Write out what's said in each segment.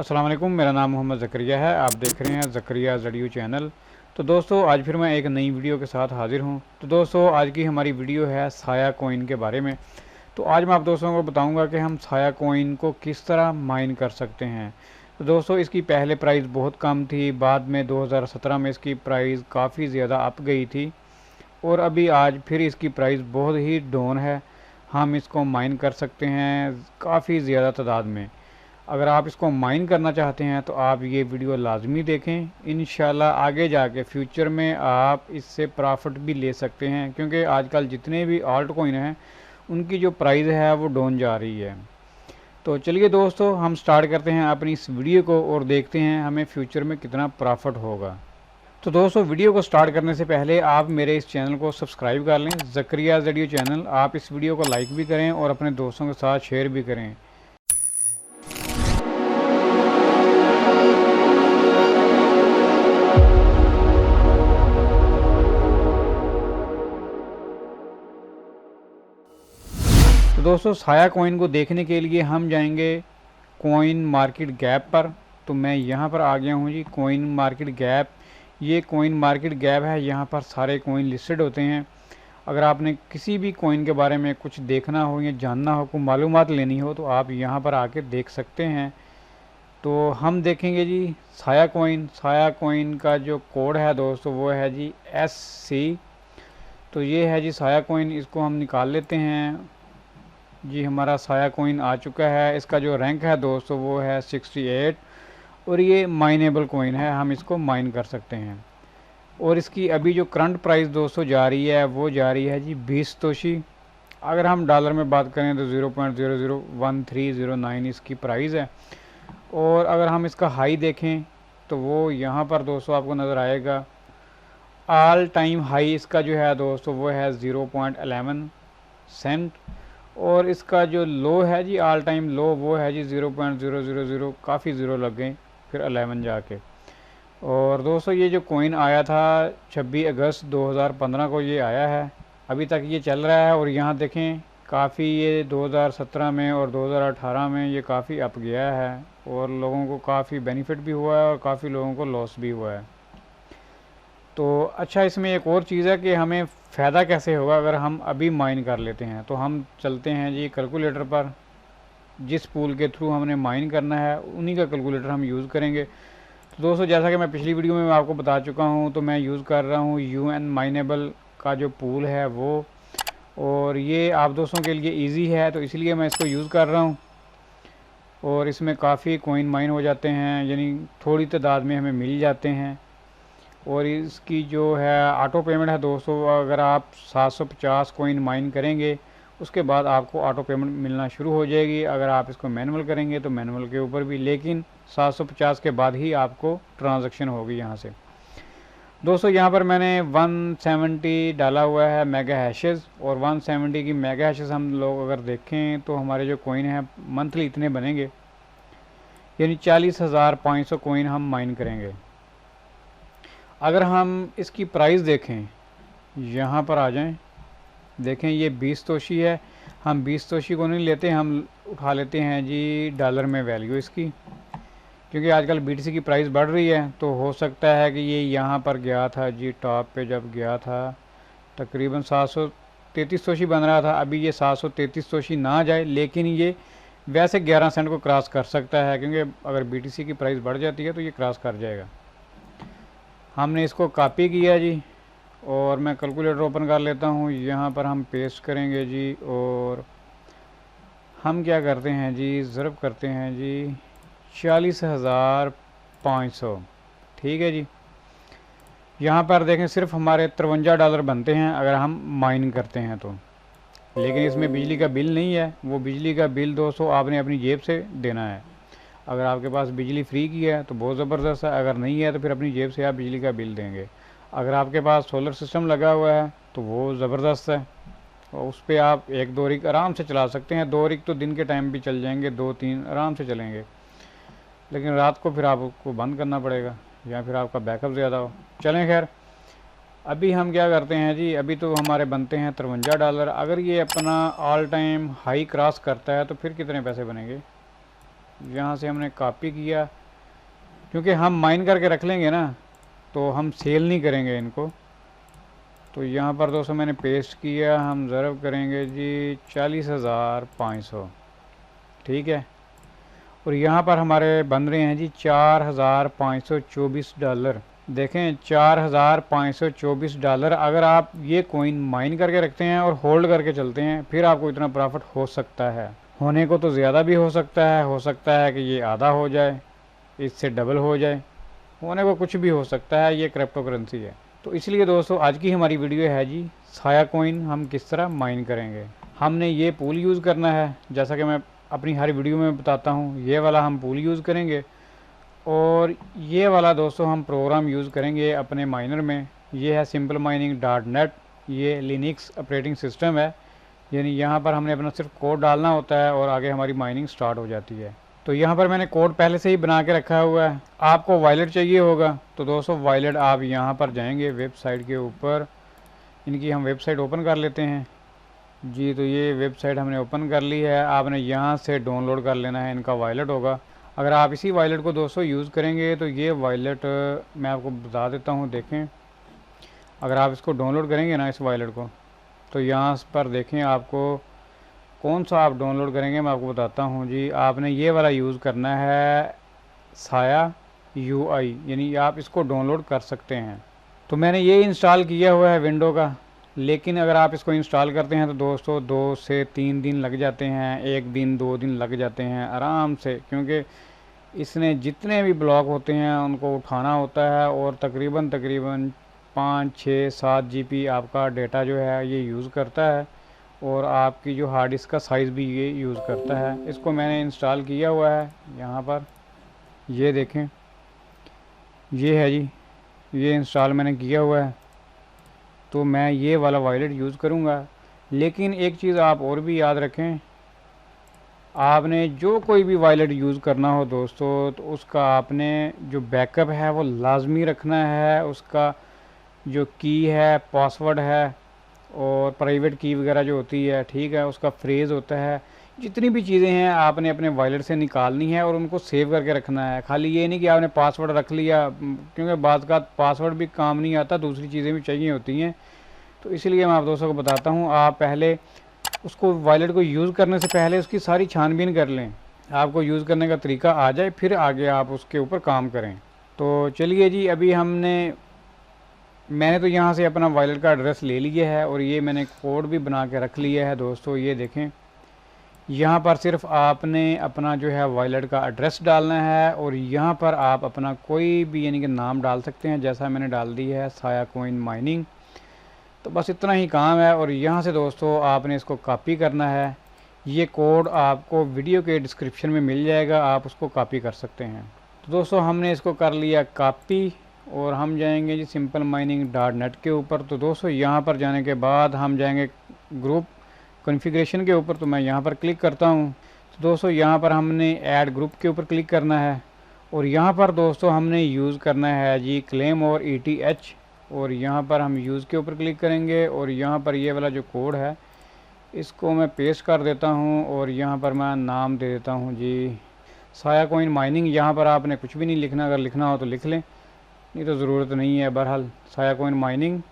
अस्सलाम वालेकुम, मेरा नाम मोहम्मद ज़करिया है। आप देख रहे हैं ज़करिया ज़डियो चैनल। तो दोस्तों, आज फिर मैं एक नई वीडियो के साथ हाज़िर हूं। तो दोस्तों, आज की हमारी वीडियो है साया कोइन के बारे में। तो आज मैं आप दोस्तों को बताऊंगा कि हम साया कोइन को किस तरह माइन कर सकते हैं। तो दोस्तों, इसकी पहले प्राइस बहुत कम थी, बाद में 2017 में इसकी प्राइस काफ़ी ज़्यादा अप गई थी और अभी आज फिर इसकी प्राइस बहुत ही डाउन है। हम इसको माइन कर सकते हैं काफ़ी ज़्यादा तादाद में। अगर आप इसको माइन करना चाहते हैं तो आप ये वीडियो लाजमी देखें। इंशाल्लाह आगे जाके फ्यूचर में आप इससे प्रॉफिट भी ले सकते हैं, क्योंकि आजकल जितने भी आल्ट कोइन हैं उनकी जो प्राइस है वो डाउन जा रही है। तो चलिए दोस्तों, हम स्टार्ट करते हैं अपनी इस वीडियो को और देखते हैं हमें फ्यूचर में कितना प्रॉफिट होगा। तो दोस्तों, वीडियो को स्टार्ट करने से पहले आप मेरे इस चैनल को सब्सक्राइब कर लें, ज़करिया ज़डियो चैनल। आप इस वीडियो को लाइक भी करें और अपने दोस्तों के साथ शेयर भी करें। तो दोस्तों, साया कोइन को देखने के लिए हम जाएंगे कोइन मार्केट गैप पर। तो मैं यहाँ पर आ गया हूँ जी, कोइन मार्केट गैप। ये कोइन मार्केट गैप है, यहाँ पर सारे कोइन लिस्टेड होते हैं। अगर आपने किसी भी कोइन के बारे में कुछ देखना हो या जानना हो, कोई मालूमात लेनी हो, तो आप यहाँ पर आके देख सकते हैं। तो हम देखेंगे जी साया कोइन। साया कोइन का जो कोड है दोस्तों वो है जी SC। तो ये है जी साया कोइन, इसको हम निकाल लेते हैं जी। हमारा साया कोइन आ चुका है। इसका जो रैंक है दोस्तों वो है 68 और ये माइनेबल कोइन है, हम इसको माइन कर सकते हैं। और इसकी अभी जो करंट प्राइस दोस्तों जा रही है वो जा रही है जी 20 तोशी। अगर हम डॉलर में बात करें तो 0.001309 इसकी प्राइस है। और अगर हम इसका हाई देखें तो वो यहाँ पर दोस्तों आपको नज़र आएगा। ऑल टाइम हाई इसका जो है दोस्तों वो है 0.11 सेंट। और इसका जो लो है जी, ऑल टाइम लो, वो है जी 0.000, काफ़ी ज़ीरो लग गए फिर 11 जाके। और दोस्तों, ये जो कोइन आया था 26 अगस्त 2015 को ये आया है, अभी तक ये चल रहा है। और यहाँ देखें काफ़ी ये 2017 में और 2018 में ये काफ़ी अप गया है और लोगों को काफ़ी बेनिफिट भी हुआ है और काफ़ी लोगों को लॉस भी हुआ है। तो अच्छा, इसमें एक और चीज़ है कि हमें फ़ायदा कैसे होगा अगर हम अभी माइन कर लेते हैं। तो हम चलते हैं जी कैलकुलेटर पर। जिस पूल के थ्रू हमने माइन करना है उन्हीं का कैलकुलेटर हम यूज़ करेंगे। तो दोस्तों, जैसा कि मैं पिछली वीडियो में आपको बता चुका हूं, तो मैं यूज़ कर रहा हूं UN माइनेबल का जो पूल है वो। और ये आप दोस्तों के लिए ईजी है तो इसलिए मैं इसको यूज़ कर रहा हूँ। और इसमें काफ़ी कोइन माइन हो जाते हैं, यानी थोड़ी तादाद में हमें मिल जाते हैं। और इसकी जो है ऑटो पेमेंट है दोस्तों, अगर आप 750 कोइन माइन करेंगे उसके बाद आपको ऑटो पेमेंट मिलना शुरू हो जाएगी। अगर आप इसको मैनुअल करेंगे तो मैनुअल के ऊपर भी, लेकिन 750 के बाद ही आपको ट्रांजैक्शन होगी यहाँ से। दोस्तों, यहाँ पर मैंने 170 डाला हुआ है मेगा हैशेज़। और 170 की मेगा हैशेज़ हम लोग अगर देखें तो हमारे जो कोइन है मंथली इतने बनेंगे, यानी 40,500 कोइन हम माइन करेंगे। अगर हम इसकी प्राइस देखें, यहाँ पर आ जाएं, देखें ये 20 तोशी है। हम 20 तोशी को नहीं लेते, हम उठा लेते हैं जी डॉलर में वैल्यू इसकी, क्योंकि आजकल BTC की प्राइस बढ़ रही है। तो हो सकता है कि ये यहाँ पर गया था जी, टॉप पे जब गया था तकरीबन 733 तोशी बन रहा था। अभी ये 733 तोशी ना जाए, लेकिन ये वैसे 11 सेंट को क्रॉस कर सकता है, क्योंकि अगर BTC की प्राइस बढ़ जाती है तो ये क्रॉस कर जाएगा। हमने इसको कॉपी किया जी और मैं कैलकुलेटर ओपन कर लेता हूँ। यहाँ पर हम पेस्ट करेंगे जी और हम क्या करते हैं जी, ज़रब करते हैं जी 40,500। ठीक है जी। यहाँ पर देखें सिर्फ हमारे 53 डॉलर बनते हैं अगर हम माइन करते हैं तो, लेकिन इसमें बिजली का बिल नहीं है। वो बिजली का बिल दोस्तों आपने अपनी जेब से देना है। अगर आपके पास बिजली फ्री की है तो बहुत ज़बरदस्त है, अगर नहीं है तो फिर अपनी जेब से आप बिजली का बिल देंगे। अगर आपके पास सोलर सिस्टम लगा हुआ है तो वो ज़बरदस्त है, और उस पर आप 1-2 रिग आराम से चला सकते हैं। 2 रिग तो दिन के टाइम भी चल जाएंगे, 2-3 आराम से चलेंगे, लेकिन रात को फिर आपको बंद करना पड़ेगा या फिर आपका बैकअप ज़्यादा हो। चलें खैर, अभी हम क्या करते हैं जी, अभी तो हमारे बनते हैं 53 डॉलर। अगर ये अपना ऑल टाइम हाई क्रॉस करता है तो फिर कितने पैसे बनेंगे यहाँ से हमने कॉपी किया, क्योंकि हम माइन करके रख लेंगे ना तो हम सेल नहीं करेंगे इनको। तो यहाँ पर दोस्तों मैंने पेस्ट किया, हम ज़रब करेंगे जी 40,500, ठीक है। और यहाँ पर हमारे बन रहे हैं जी $4,524। देखें $4,524। अगर आप ये कॉइन माइन करके रखते हैं और होल्ड करके चलते हैं फिर आपको इतना प्रॉफिट हो सकता है। होने को तो ज़्यादा भी हो सकता है कि ये आधा हो जाए, इससे डबल हो जाए, होने को कुछ भी हो सकता है। ये क्रिप्टो करेंसी है। तो इसलिए दोस्तों आज की हमारी वीडियो है जी साया कॉइन हम किस तरह माइन करेंगे। हमने ये पूल यूज़ करना है, जैसा कि मैं अपनी हर वीडियो में बताता हूँ। ये वाला हम पूल यूज़ करेंगे और ये वाला दोस्तों हम प्रोग्राम यूज़ करेंगे अपने माइनर में। ये है simpleMining.net, ये लिनक्स ऑपरेटिंग सिस्टम है, यानी यहाँ पर हमने अपना सिर्फ कोड डालना होता है और आगे हमारी माइनिंग स्टार्ट हो जाती है। तो यहाँ पर मैंने कोड पहले से ही बना के रखा हुआ है। आपको वॉलेट चाहिए होगा तो दोस्तों वॉलेट आप यहाँ पर जाएंगे वेबसाइट के ऊपर, इनकी हम वेबसाइट ओपन कर लेते हैं जी। तो ये वेबसाइट हमने ओपन कर ली है, आपने यहाँ से डाउनलोड कर लेना है, इनका वॉलेट होगा। अगर आप इसी वॉलेट को दोस्तों यूज़ करेंगे तो ये वॉलेट मैं आपको बता देता हूँ। देखें, अगर आप इसको डाउनलोड करेंगे ना इस वॉलेट को, तो यहाँ पर देखें आपको कौन सा आप डाउनलोड करेंगे मैं आपको बताता हूँ जी। आपने ये वाला यूज़ करना है साया UI, यानी आप इसको डाउनलोड कर सकते हैं। तो मैंने ये इंस्टॉल किया हुआ है विंडो का, लेकिन अगर आप इसको इंस्टॉल करते हैं तो दोस्तों 2 से 3 दिन लग जाते हैं, 1 दिन 2 दिन लग जाते हैं आराम से, क्योंकि इसने जितने भी ब्लॉक होते हैं उनको उठाना होता है और तकरीबन 5, 6, 7 GB आपका डेटा जो है ये यूज़ करता है और आपकी जो हार्ड डिस्क का साइज़ भी ये यूज़ करता है। इसको मैंने इंस्टॉल किया हुआ है यहाँ पर, ये देखें, ये है जी, ये इंस्टॉल मैंने किया हुआ है। तो मैं ये वाला वॉलेट यूज़ करूँगा। लेकिन एक चीज़ आप और भी याद रखें, आपने जो कोई भी वॉलेट यूज़ करना हो दोस्तों तो उसका आपने जो बैकअप है वो लाजमी रखना है। उसका जो की है, पासवर्ड है और प्राइवेट की वगैरह जो होती है, ठीक है, उसका फ्रेज़ होता है, जितनी भी चीज़ें हैं आपने अपने वॉलेट से निकालनी है और उनको सेव करके रखना है। खाली ये नहीं कि आपने पासवर्ड रख लिया, क्योंकि बात का पासवर्ड भी काम नहीं आता, दूसरी चीज़ें भी चाहिए होती हैं। तो इसलिए मैं आप दोस्तों को बताता हूँ, आप पहले उसको वॉलेट को यूज़ करने से पहले उसकी सारी छानबीन कर लें, आपको यूज़ करने का तरीका आ जाए, फिर आगे आप उसके ऊपर काम करें। तो चलिए जी, अभी मैंने तो यहाँ से अपना वॉलेट का एड्रेस ले लिया है और ये मैंने कोड भी बना के रख लिया है दोस्तों। ये देखें, यहाँ पर सिर्फ आपने अपना जो है वॉलेट का एड्रेस डालना है और यहाँ पर आप अपना कोई भी यानी कि नाम डाल सकते हैं, जैसा मैंने डाल दिया है साया कॉइन माइनिंग। तो बस इतना ही काम है और यहाँ से दोस्तों आपने इसको कॉपी करना है। ये कोड आपको वीडियो के डिस्क्रिप्शन में मिल जाएगा, आप उसको कॉपी कर सकते हैं। तो दोस्तों हमने इसको कर लिया कॉपी और हम जाएंगे जी simpleMining.net के ऊपर। तो दोस्तों यहाँ पर जाने के बाद हम जाएंगे ग्रुप कॉन्फ़िगरेशन के ऊपर। तो मैं यहाँ पर क्लिक करता हूँ। तो दोस्तों यहाँ पर हमने ऐड ग्रुप के ऊपर क्लिक करना है और यहाँ पर दोस्तों हमने यूज़ करना है जी क्लेम और ETH, और यहाँ पर हम यूज़ के ऊपर क्लिक करेंगे और यहाँ पर ये वाला जो कोड है इसको मैं पेस्ट कर देता हूँ और यहाँ पर मैं नाम दे देता हूँ जी साया कॉइन माइनिंग। यहाँ पर आपने कुछ भी नहीं लिखना, अगर लिखना हो तो लिख लें, नहीं तो ज़रूरत नहीं है। बहरहाल साया कॉइन माइनिंग,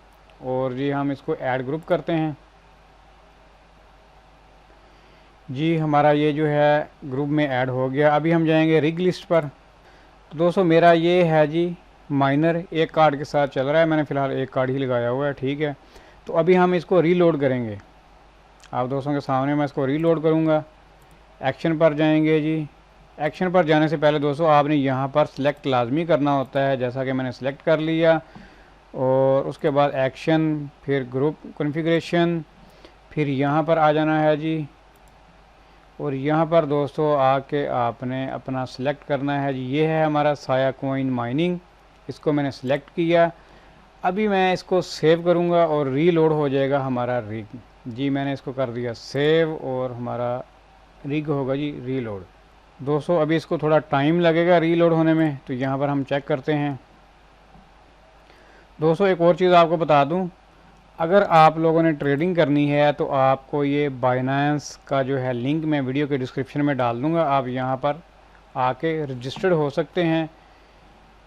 और जी हम इसको ऐड ग्रुप करते हैं जी। हमारा ये जो है ग्रुप में ऐड हो गया। अभी हम जाएंगे रिग लिस्ट पर। तो दोस्तों मेरा ये है जी माइनर, एक कार्ड के साथ चल रहा है, मैंने फ़िलहाल एक कार्ड ही लगाया हुआ है, ठीक है। तो अभी हम इसको रीलोड करेंगे, आप दोस्तों के सामने मैं इसको रीलोड करूँगा। एक्शन पर जाएंगे जी। एक्शन पर जाने से पहले दोस्तों आपने यहाँ पर सिलेक्ट लाजमी करना होता है, जैसा कि मैंने सेलेक्ट कर लिया। और उसके बाद एक्शन, फिर ग्रुप कॉन्फ़िगरेशन, फिर यहाँ पर आ जाना है जी। और यहाँ पर दोस्तों आके आपने अपना सेलेक्ट करना है जी। ये है हमारा साया कॉइन माइनिंग, इसको मैंने सेलेक्ट किया। अभी मैं इसको सेव करूँगा और रीलोड हो जाएगा हमारा रिग जी। मैंने इसको कर दिया सेव और हमारा रिग होगा जी रीलोड। दोस्तों अभी इसको थोड़ा टाइम लगेगा रीलोड होने में, तो यहाँ पर हम चेक करते हैं। दोस्तों एक और चीज़ आपको बता दूं, अगर आप लोगों ने ट्रेडिंग करनी है तो आपको ये बाइनेंस का जो है लिंक मैं वीडियो के डिस्क्रिप्शन में डाल दूंगा, आप यहाँ पर आके रजिस्टर्ड हो सकते हैं।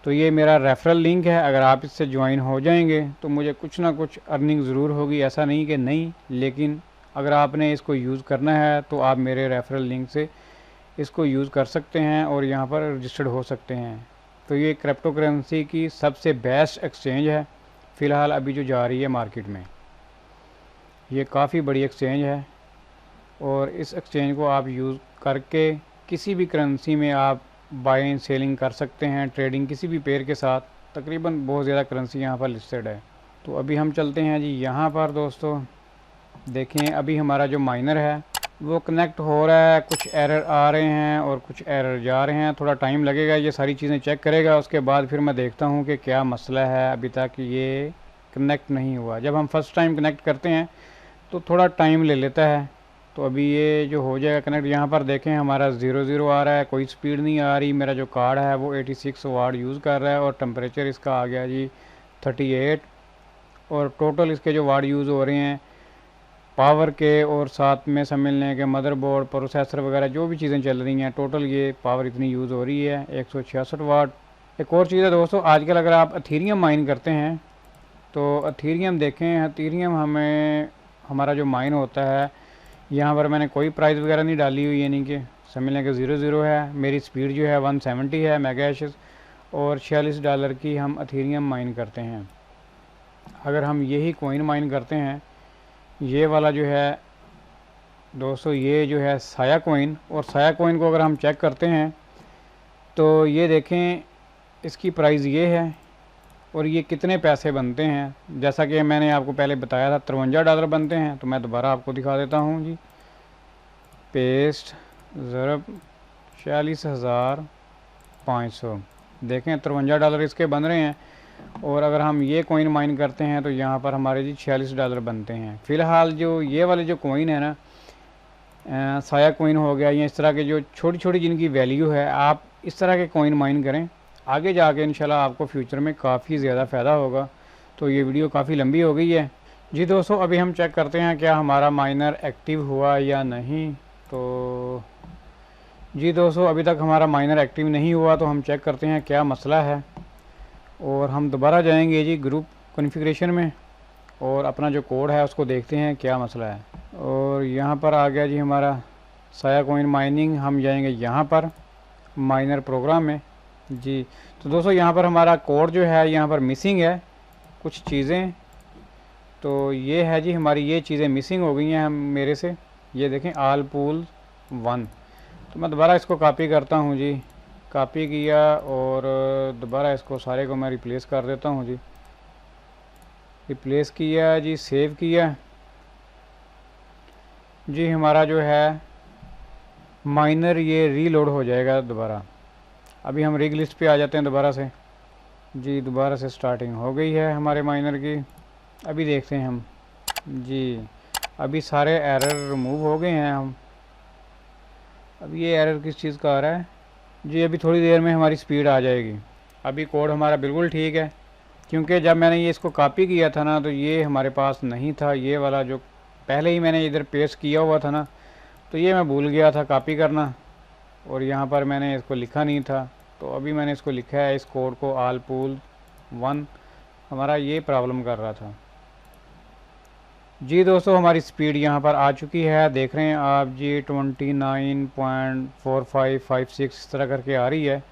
तो ये मेरा रेफरल लिंक है, अगर आप इससे ज्वाइन हो जाएंगे तो मुझे कुछ ना कुछ अर्निंग ज़रूर होगी, ऐसा नहीं कि नहीं, लेकिन अगर आपने इसको यूज़ करना है तो आप मेरे रेफरल लिंक से इसको यूज़ कर सकते हैं और यहाँ पर रजिस्टर्ड हो सकते हैं। तो ये क्रिप्टो करेंसी की सबसे बेस्ट एक्सचेंज है फ़िलहाल अभी जो जा रही है मार्केट में। ये काफ़ी बड़ी एक्सचेंज है और इस एक्सचेंज को आप यूज़ करके किसी भी करेंसी में आप बाइंग सेलिंग कर सकते हैं, ट्रेडिंग किसी भी पेयर के साथ। तकरीबन बहुत ज़्यादा करेंसी यहाँ पर लिस्टेड है। तो अभी हम चलते हैं जी यहाँ पर दोस्तों, देखें अभी हमारा जो माइनर है वो कनेक्ट हो रहा है, कुछ एरर आ रहे हैं और कुछ एरर जा रहे हैं, थोड़ा टाइम लगेगा, ये सारी चीज़ें चेक करेगा, उसके बाद फिर मैं देखता हूँ कि क्या मसला है। अभी तक ये कनेक्ट नहीं हुआ। जब हम फर्स्ट टाइम कनेक्ट करते हैं तो थोड़ा टाइम ले लेता है। तो अभी ये जो हो जाएगा कनेक्ट, यहाँ पर देखें हमारा 0 आ रहा है, कोई स्पीड नहीं आ रही। मेरा जो कार्ड है वो 86 वाट यूज़ कर रहा है और टेम्परेचर इसका आ गया जी 38। और टोटल इसके जो वाट यूज़ हो रहे हैं पावर के और साथ में समझ लें कि मदरबोर्ड, प्रोसेसर वगैरह जो भी चीज़ें चल रही हैं, टोटल ये पावर इतनी यूज़ हो रही है 166 वाट। एक और चीज़ है दोस्तों, आजकल अगर आप अथीरियम माइन करते हैं तो अथीरियम देखें, अथीरियम हमें हमारा जो माइन होता है, यहाँ पर मैंने कोई प्राइस वगैरह नहीं डाली हुई, यानी कि समझ लें कि 0 है। मेरी स्पीड जो है 170 है मेगाहर्ट्ज़ और $46 की हम अथीरियम माइन करते हैं। अगर हम यही कॉइन माइन करते हैं, ये वाला जो है दोस्तों, ये जो है साया कॉइन, और साया कॉइन को अगर हम चेक करते हैं तो ये देखें इसकी प्राइस ये है और ये कितने पैसे बनते हैं। जैसा कि मैंने आपको पहले बताया था $53 बनते हैं। तो मैं दोबारा आपको दिखा देता हूँ जी, पेस्ट ज़रब 46,500, देखें $53 इसके बन रहे हैं। और अगर हम ये कॉइन माइन करते हैं तो यहाँ पर हमारे जी $46 बनते हैं। फ़िलहाल जो ये वाले जो कॉइन है ना, साया कॉइन हो गया, या इस तरह के जो छोटी छोटी जिनकी वैल्यू है, आप इस तरह के कॉइन माइन करें, आगे जाके इंशाल्लाह आपको फ्यूचर में काफ़ी ज़्यादा फ़ायदा होगा। तो ये वीडियो काफ़ी लंबी हो गई है जी दोस्तों। अभी हम चेक करते हैं क्या हमारा माइनर एक्टिव हुआ या नहीं। तो जी दोस्तों, अभी तक हमारा माइनर एक्टिव नहीं हुआ, तो हम चेक करते हैं क्या मसला है। और हम दोबारा जाएंगे जी ग्रुप कॉन्फ़िगरेशन में और अपना जो कोड है उसको देखते हैं क्या मसला है। और यहाँ पर आ गया जी हमारा साया कॉइन माइनिंग। हम जाएंगे यहाँ पर माइनर प्रोग्राम में जी। तो दोस्तों यहाँ पर हमारा कोड जो है यहाँ पर मिसिंग है कुछ चीज़ें। तो ये है जी, हमारी ये चीज़ें मिसिंग हो गई हैं हम मेरे से। ये देखें आल पूल 1। तो मैं दोबारा इसको कॉपी करता हूँ जी, कॉपी किया और दोबारा इसको सारे को मैं रिप्लेस कर देता हूँ जी। रिप्लेस किया जी, सेव किया जी। हमारा जो है माइनर ये रीलोड हो जाएगा दोबारा। अभी हम रिग लिस्ट पे आ जाते हैं दोबारा से जी। दोबारा से स्टार्टिंग हो गई है हमारे माइनर की। अभी देखते हैं हम जी, अभी सारे एरर रिमूव हो गए हैं हम। अब ये एरर किस चीज़ का आ रहा है जी, अभी थोड़ी देर में हमारी स्पीड आ जाएगी। अभी कोड हमारा बिल्कुल ठीक है, क्योंकि जब मैंने ये इसको कॉपी किया था ना तो ये हमारे पास नहीं था। ये वाला जो पहले ही मैंने इधर पेस्ट किया हुआ था ना, तो ये मैं भूल गया था कॉपी करना और यहाँ पर मैंने इसको लिखा नहीं था। तो अभी मैंने इसको लिखा है, इस कोड को आल पूल 1। हमारा ये प्रॉब्लम कर रहा था जी दोस्तों। हमारी स्पीड यहाँ पर आ चुकी है, देख रहे हैं आप जी 29.4556 इस तरह करके आ रही है।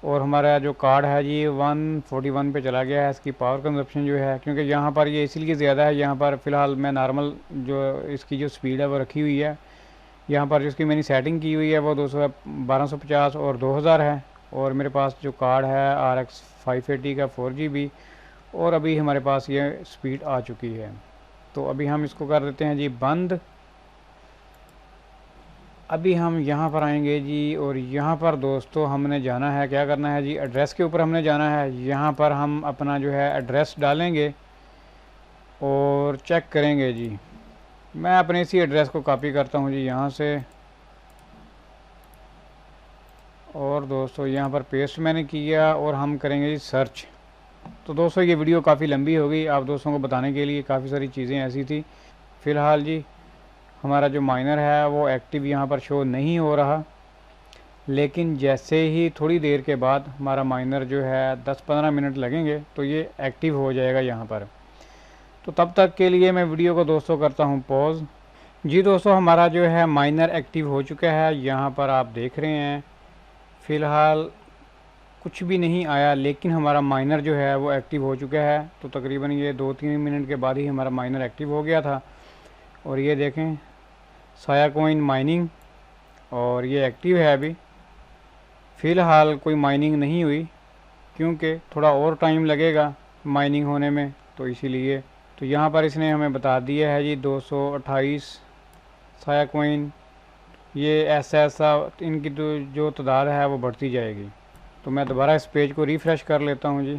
और हमारा जो कार्ड है जी 141 पे चला गया है। इसकी पावर कंजप्शन जो है, क्योंकि यहाँ पर ये इसलिए ज़्यादा है, यहाँ पर फ़िलहाल मैं नॉर्मल जो इसकी जो स्पीड है वो रखी हुई है। यहाँ पर जिसकी मैंने सेटिंग की हुई है वो 1250 और 2000 है। और मेरे पास जो कार्ड है RX 580 का 4GB, और अभी हमारे पास ये स्पीड आ चुकी है। तो अभी हम इसको कर देते हैं जी बंद। अभी हम यहाँ पर आएंगे जी और यहाँ पर दोस्तों हमने जाना है, क्या करना है जी, एड्रेस के ऊपर हमने जाना है। यहाँ पर हम अपना जो है एड्रेस डालेंगे और चेक करेंगे जी। मैं अपने इसी एड्रेस को कॉपी करता हूँ जी यहाँ से, और दोस्तों यहाँ पर पेस्ट मैंने किया और हम करेंगे जी सर्च। तो दोस्तों ये वीडियो काफ़ी लंबी हो गई, आप दोस्तों को बताने के लिए काफ़ी सारी चीज़ें ऐसी थी। फ़िलहाल जी हमारा जो माइनर है वो एक्टिव यहाँ पर शो नहीं हो रहा। लेकिन जैसे ही थोड़ी देर के बाद हमारा माइनर जो है 10-15 मिनट लगेंगे तो ये एक्टिव हो जाएगा यहाँ पर। तो तब तक के लिए मैं वीडियो को दोस्तों करता हूँ पॉज। जी दोस्तों, हमारा जो है माइनर एक्टिव हो चुका है। यहाँ पर आप देख रहे हैं फ़िलहाल कुछ भी नहीं आया, लेकिन हमारा माइनर जो है वो एक्टिव हो चुका है। तो तकरीबन ये 2-3 मिनट के बाद ही हमारा माइनर एक्टिव हो गया था। और ये देखें साया कॉइन माइनिंग, और ये एक्टिव है। अभी फ़िलहाल कोई माइनिंग नहीं हुई क्योंकि थोड़ा और टाइम लगेगा माइनिंग होने में, तो इसीलिए। तो यहाँ पर इसने हमें बता दिया है जी 228 साया कॉइन। ये ऐसा ऐसा इनकी तो जो तादाद है वो बढ़ती जाएगी। तो मैं दोबारा इस पेज को रिफ़्रेश कर लेता हूँ जी।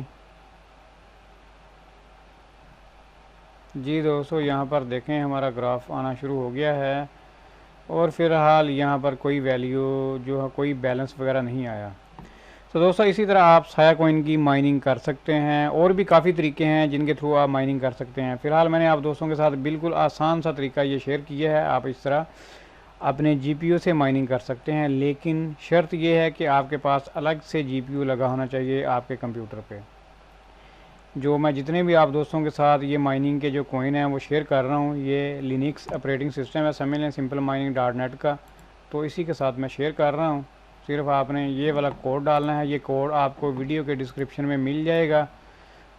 जी दोस्तों, यहाँ पर देखें हमारा ग्राफ आना शुरू हो गया है, और फ़िलहाल यहाँ पर कोई वैल्यू जो है, कोई बैलेंस वगैरह नहीं आया। तो दोस्तों इसी तरह आप साया कॉइन की माइनिंग कर सकते हैं। और भी काफ़ी तरीके हैं जिनके थ्रू आप माइनिंग कर सकते हैं। फ़िलहाल मैंने आप दोस्तों के साथ बिल्कुल आसान सा तरीका ये शेयर किया है। आप इस तरह अपने जीपीयू से माइनिंग कर सकते हैं, लेकिन शर्त यह है कि आपके पास अलग से जीपीयू लगा होना चाहिए आपके कंप्यूटर पे। जो मैं जितने भी आप दोस्तों के साथ ये माइनिंग के जो कॉइन हैं वो शेयर कर रहा हूँ, ये लिनक्स ऑपरेटिंग सिस्टम है, समझ लें सिंपल माइनिंग .net का। तो इसी के साथ मैं शेयर कर रहा हूँ। सिर्फ आपने ये वाला कोड डालना है। ये कोड आपको वीडियो के डिस्क्रिप्शन में मिल जाएगा।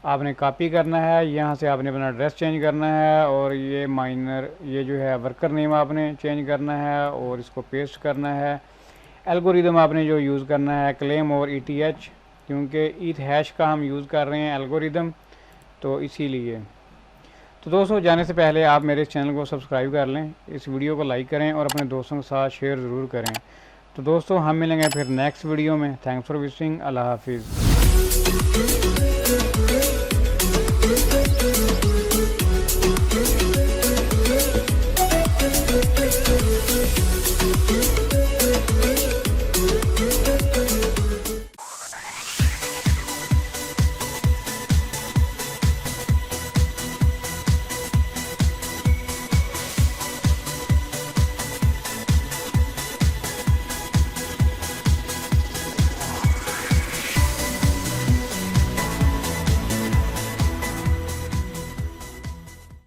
आपने कॉपी करना है, यहाँ से आपने अपना एड्रेस चेंज करना है, और ये माइनर ये जो है वर्कर नेम आपने चेंज करना है और इसको पेस्ट करना है। एल्गोरिदम आपने जो यूज़ करना है क्लेम और ETH, क्योंकि ईथ हैश का हम यूज़ कर रहे हैं एल्गोरिदम, तो इसीलिए। तो दोस्तों जाने से पहले आप मेरे इस चैनल को सब्सक्राइब कर लें, इस वीडियो को लाइक करें और अपने दोस्तों के साथ शेयर ज़रूर करें। तो दोस्तों हम मिलेंगे फिर नेक्स्ट वीडियो में। Thanks for visiting. अल्लाह हाफिज़।